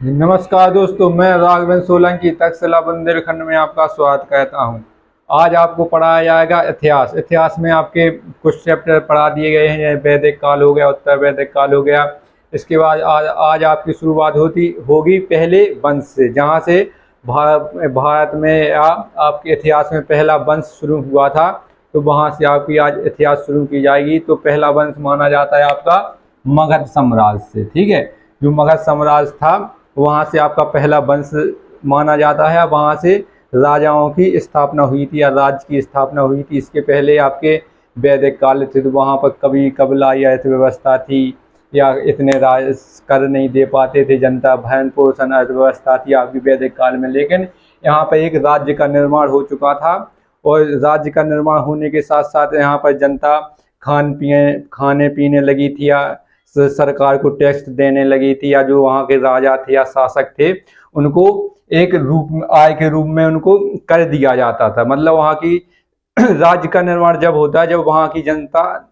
नमस्कार दोस्तों, मैं राघवेंद्र सोलंकी तक्षशिला बुंदेलखंड में आपका स्वागत करता हूं। आज आपको पढ़ाया जाएगा इतिहास। इतिहास में आपके कुछ चैप्टर पढ़ा दिए गए हैं, जैसे वैदिक काल हो गया, उत्तर वैदिक काल हो गया। इसके बाद आज आपकी शुरुआत होगी पहले वंश से, जहां से भारत में आपके इतिहास में पहला वंश शुरू हुआ था। तो वहां से आपकी आज इतिहास शुरू की जाएगी। तो पहला वंश माना जाता है आपका मगध साम्राज्य से। ठीक है, जो मगध साम्राज्य था वहाँ से आपका पहला वंश माना जाता है। वहाँ से राजाओं की स्थापना हुई थी या राज्य की स्थापना हुई थी। इसके पहले आपके वैदिक काल थे, तो वहाँ पर कभी कबीला या अर्थव्यवस्था थी, या इतने राज कर नहीं दे पाते थे जनता, भरण पोषण अर्थव्यवस्था थी आपकी वैदिक काल में। लेकिन यहाँ पर एक राज्य का निर्माण हो चुका था, और राज्य का निर्माण होने के साथ साथ यहाँ पर जनता खाने पीने लगी थी, या सरकार को टैक्स देने लगी थी, या जो वहाँ के राजा थे या शासक थे उनको एक रूप में, आय के रूप में उनको कर दिया जाता था। मतलब वहाँ की राज्य का निर्माण जब होता है जब वहाँ की जनता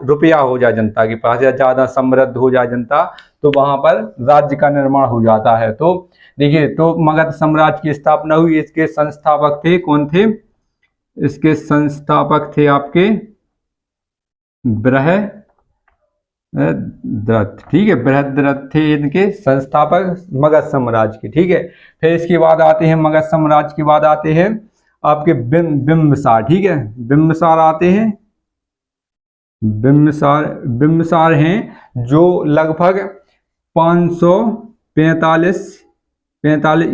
रुपया हो जाए जनता के पास, या ज़्यादा समृद्ध हो जाए जनता, तो वहाँ पर राज्य का निर्माण हो जाता है। तो देखिए, तो मगध साम्राज्य की स्थापना हुई। इसके संस्थापक थे कौन थे? इसके संस्थापक थे आपके बृहद्रथ। ठीक है, बृहद्रथ थे इनके संस्थापक मगध साम्राज्य के। ठीक है, फिर इसके बाद आते हैं मगध साम्राज्य के बाद आते हैं आपके बिंबिसार। ठीक है, बिंबिसार आते हैं। बिंबिसार हैं जो लगभग 545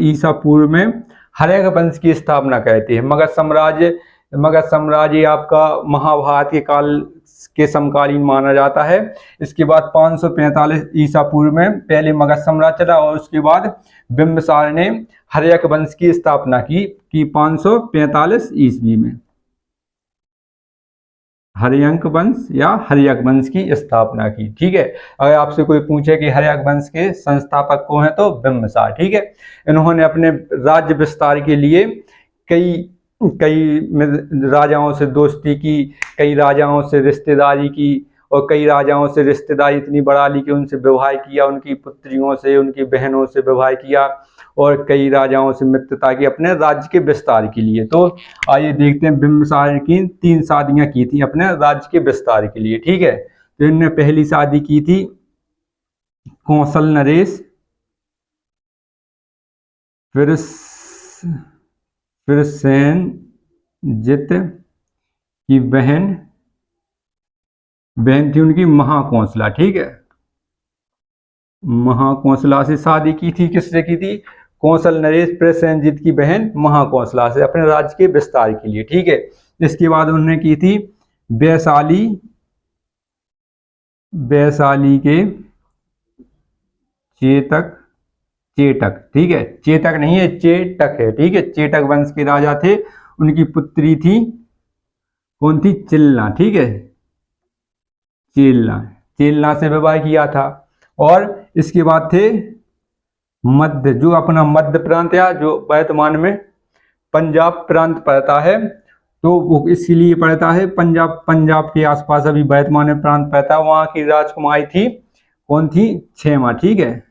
ईसा पूर्व में हर्यक वंश की स्थापना करते हैं। मगध साम्राज्य आपका महाभारत के काल के समकालीन माना जाता है। इसके बाद 545 ईसा पूर्व में पहले मगध साम्राज्य चला, और उसके बाद बिंबिसार ने हर्यक वंश की स्थापना की 545 ईस्वी में। हर्यक वंश या हर्यक वंश की स्थापना की। ठीक है, अगर आपसे कोई पूछे कि हर्यक वंश के संस्थापक कौन है, तो बिंबिसार। ठीक है, इन्होंने अपने राज्य विस्तार के लिए कई राजाओं से दोस्ती की, कई राजाओं से रिश्तेदारी की, और कई राजाओं से रिश्तेदारी इतनी बढ़ा ली कि उनसे विवाह किया, उनकी पुत्रियों से, उनकी बहनों से विवाह किया, और कई राजाओं से मित्रता की अपने राज्य के विस्तार के लिए। तो आइए देखते हैं, बिंबिसार की 3 शादियां की थी अपने राज्य के विस्तार के लिए। ठीक है, तो इनने पहली शादी की थी कौशल नरेश, फिर सेनजित की बहन थी उनकी महाकौशला। ठीक है, महाकौशला से शादी की थी। किससे की थी? कौशल नरेश फिर सेनजित की बहन महाकौशला से, अपने राज्य के विस्तार के लिए। ठीक है, इसके बाद उन्होंने की थी वैशाली के चेतक। ठीक है, चेतक नहीं है, चेटक है। ठीक है, चेटक वंश के राजा थे। उनकी पुत्री थी कौन थी? चिल्ला। ठीक है, चिल्ला से विवाह किया था। और इसके बाद थे मध्य, जो अपना मध्य प्रांत या जो वर्तमान में पंजाब प्रांत पड़ता है, तो वो इसीलिए पड़ता है पंजाब के आसपास अभी वर्तमान में प्रांत पड़ता है। वहां की राजकुमारी थी कौन थी? क्षेमा। ठीक है,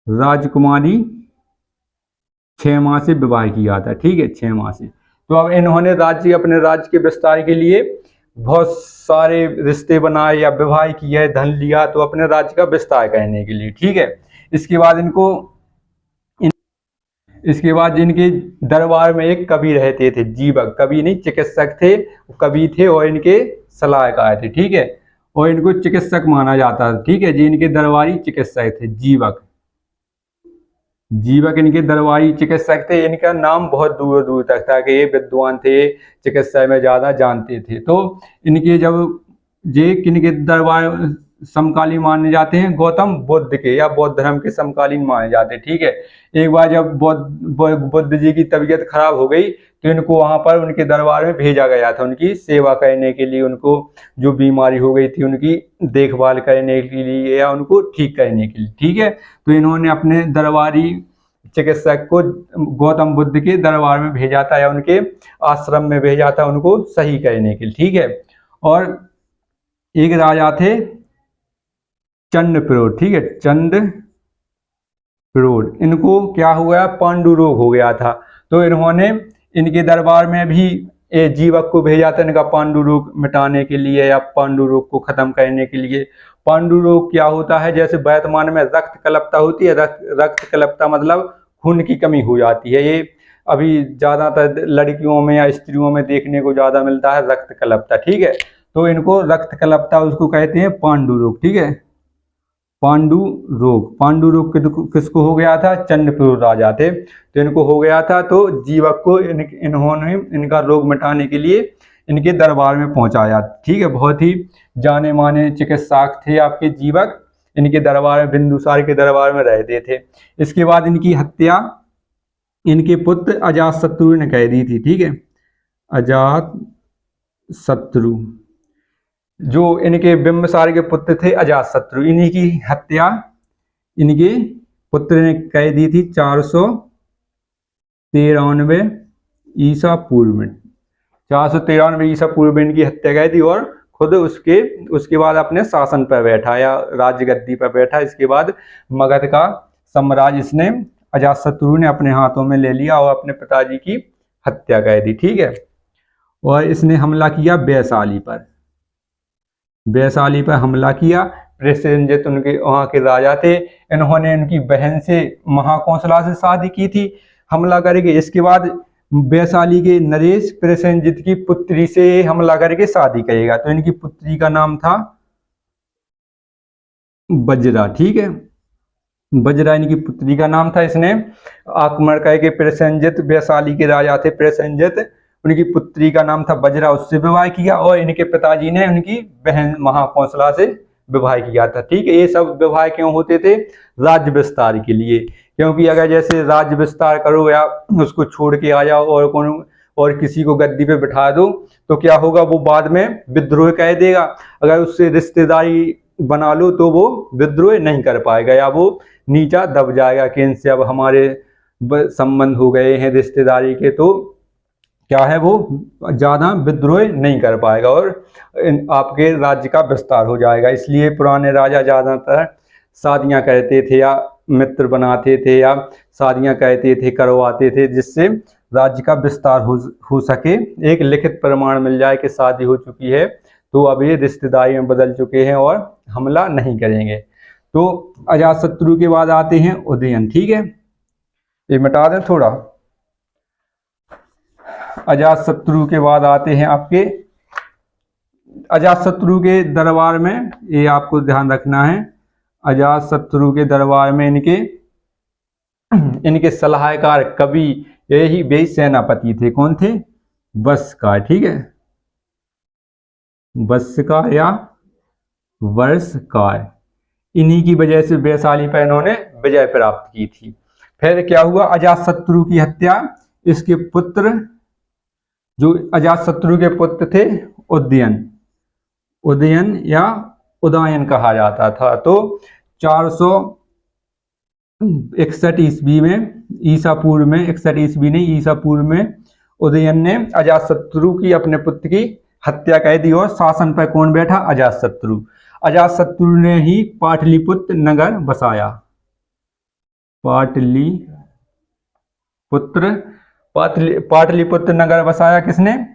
राजकुमारी क्षेमा से विवाह किया था। ठीक है, क्षेमा से। तो अब इन्होंने अपने राज्य के विस्तार के लिए बहुत सारे रिश्ते बनाए या विवाह किया, धन लिया, तो अपने राज्य का विस्तार करने के लिए। ठीक है, इसके बाद इनके दरबार में एक कवि रहते थे, जीवक। कवि नहीं, चिकित्सक थे, कवि थे, और इनके सलाहकार थे। ठीक है, और इनको चिकित्सक माना जाता था। ठीक है जी, इनके दरबारी चिकित्सक थे, जीवक इनके दरबारी चिकित्सक थे। इनका नाम बहुत दूर दूर तक था कि ये विद्वान थे, चिकित्सा में ज़्यादा जानते थे। तो इनके किनके दरबार समकालीन माने जाते हैं? गौतम बुद्ध के, या बौद्ध धर्म के समकालीन माने जाते हैं। ठीक है, एक बार जब बुद्ध जी की तबीयत खराब हो गई, तो इनको वहां पर उनके दरबार में भेजा गया था, उनकी सेवा करने के लिए, उनको जो बीमारी हो गई थी उनकी देखभाल करने के लिए, या उनको ठीक करने के लिए। ठीक है, तो इन्होंने अपने दरबारी चिकित्सक को गौतम बुद्ध के दरबार में भेजा था, या उनके आश्रम में भेजा था, उनको सही करने के लिए। ठीक है, और एक राजा थे चंद्रप्रौढ़। ठीक है, प्रोड, इनको क्या हुआ, पांडु रोग हो गया था। तो इन्होंने इनके दरबार में भी जीवक को भेजा था इनका पांडु रोग मिटाने के लिए या पांडु रोग को खत्म करने के लिए। पांडु रोग क्या होता है, जैसे वर्तमान में रक्त कलपता होती है, रक्त कलपता मतलब खून की कमी हो जाती है। ये अभी ज्यादातर लड़कियों में या स्त्रियों में देखने को ज्यादा मिलता है रक्त कलपता, ठीक है। तो इनको रक्त कलपता उसको कहते हैं पांडु रोग, ठीक है। पांडु रोग किसको हो गया था, चंद्रपुर राजा थे तो इनको हो गया था। तो जीवक को इन्होंने इनका रोग मिटाने के लिए इनके दरबार में पहुंचाया, ठीक है। बहुत ही जाने माने चिकित्सक थे आपके जीवक, इनके दरबार में, बिंदुसार के दरबार में रहते थे। इसके बाद इनकी हत्या इनके पुत्र अजातशत्रु ने कह दी थी, ठीक है। अजातशत्रु जो इनके बिंबिसार के पुत्र थे अजातशत्रु, इन्हीं की हत्या इनके पुत्र ने कह दी थी 493 ईसा पूर्व में। 493 ईसा पूर्व में इनकी हत्या कह दी और खुद उसके बाद अपने शासन पर बैठा या राजगद्दी पर बैठा। इसके बाद मगध का साम्राज्य इसने अजातशत्रु ने अपने हाथों में ले लिया और अपने पिताजी की हत्या कर दी, ठीक है। और इसने हमला किया वैशाली पर, वैशाली पर हमला किया। प्रसेनजित उनके वहाँ के राजा थे, इन्होंने उनकी बहन से महाकौशला से शादी की थी हमला करके। इसके बाद वैशाली के नरेश प्रसेनजित की पुत्री से हमला करके शादी करेगा। तो इनकी पुत्री का नाम था बजरा, ठीक है। बजरा इनकी पुत्री का नाम था। इसने आक्रमण करके प्रसेनजित, वैशाली के राजा थे प्रसेनजित, उनकी पुत्री का नाम था बजरा, उससे विवाह किया और इनके पिताजी ने उनकी बहन महाकौशला से विवाह किया था, ठीक है। ये सब विवाह क्यों होते थे, राज्य विस्तार के लिए। क्योंकि अगर जैसे राज्य विस्तार करो या उसको छोड़ के आ जाओ और किसी को गद्दी पे बिठा दो तो क्या होगा, वो बाद में विद्रोह कह देगा। अगर उससे रिश्तेदारी बना लो तो वो विद्रोह नहीं कर पाएगा या वो नीचा दब जाएगा कि इनसे अब हमारे संबंध हो गए हैं रिश्तेदारी के, तो क्या है वो ज्यादा विद्रोह नहीं कर पाएगा और आपके राज्य का विस्तार हो जाएगा। इसलिए पुराने राजा ज्यादातर शादियां करते थे या मित्र बनाते थे या शादियां कहते थे, करवाते थे, जिससे राज्य का विस्तार हो सके। एक लिखित प्रमाण मिल जाए कि शादी हो चुकी है तो अब ये रिश्तेदारी में बदल चुके हैं और हमला नहीं करेंगे। तो अजातशत्रु के बाद आते हैं उदयन, ठीक है। ये मिटा दें थोड़ा। अजातशत्रु के बाद आते हैं आपके, अजातशत्रु के दरबार में, ये आपको ध्यान रखना है, अजातशत्रु के दरबार में इनके सलाहकार कवि यही वे सेनापति थे। कौन थे, बस्कार, ठीक है। बस्कार या वर्षकार, इन्हीं की वजह से वैशाली पर इन्होंने विजय प्राप्त की थी। फिर क्या हुआ, अजातशत्रु की हत्या, इसके पुत्र जो अजातशत्रु के पुत्र थे उदयन या उदयन कहा जाता था। तो 461 ईस्वी में, ईसा पूर्व में, 61 ईस्वी नहीं ईसा पूर्व में उदयन ने अजातशत्रु की अपने पुत्र की हत्या कर दी और शासन पर कौन बैठा, अजातशत्रु। अजातशत्रु ने ही पाटलिपुत्र नगर बसाया। पाटलिपुत्र नगर बसाया किसने,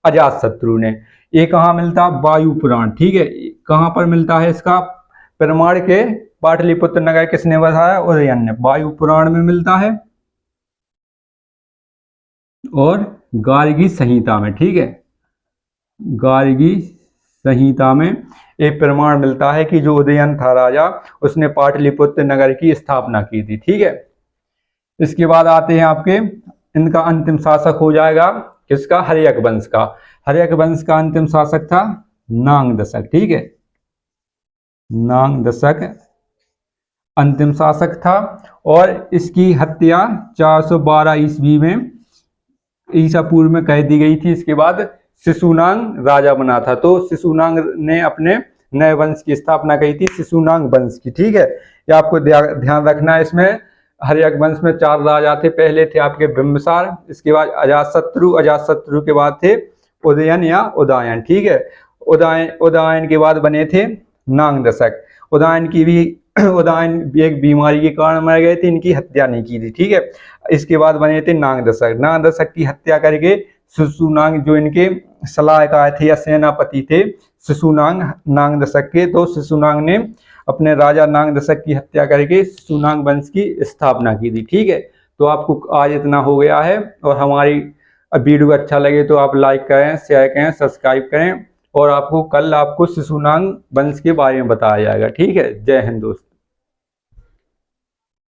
अजातशत्रु ने। ये कहाँ मिलता, वायु पुराण, ठीक है। कहाँ पर मिलता है इसका प्रमाण के पाटलिपुत्र नगर किसने बसाया, उदयन ने, वायु पुराण में मिलता है और गार्गी संहिता में, ठीक है। गार्गी संहिता में एक प्रमाण मिलता है कि जो उदयन था राजा, उसने पाटलिपुत्र नगर की स्थापना की थी, ठीक है। इसके बाद आते हैं आपके, इनका अंतिम शासक हो जाएगा किसका, हर्यक वंश का। हर्यक वंश का अंतिम शासक था नागदशक, ठीक है। नागदशक अंतिम शासक था और इसकी हत्या 412 ईस्वी में ईसा पूर्व में कह दी गई थी। इसके बाद शिशुनाग राजा बना था, तो शिशुनाग ने अपने नए वंश की स्थापना की थी, शिशुनाग वंश की, ठीक है। ये आपको ध्यान रखना है। इसमें हर्यक वंश में 4 राजा थे। पहले थे आपके बिंबिसार, इसके बाद अजातशत्रु, अजातशत्रु के बाद थे उदयन या उदयन, ठीक है। उदयन के बाद बने थे नागदशक। उदयन की भी उदयन एक बीमारी के कारण मर गए थे, इनकी हत्या नहीं की थी। ठीक है, इसके बाद बने थे नाग दशक। नाग दशक की हत्या करके शिशुनाग जो इनके सलाहकार थे या सेनापति थे शिशुनाग नाग दशक के, तो शिशुनाग ने अपने राजा नाग दशक की हत्या करके शिशुनाग वंश की स्थापना की थी। ठीक है, तो आपको आज इतना हो गया है, और हमारी वीडियो अच्छा लगे तो आप लाइक करें, शेयर करें, सब्सक्राइब करें, और आपको कल आपको शिशुनाग वंश के बारे में बताया जाएगा। ठीक है, जय हिंद दोस्तों।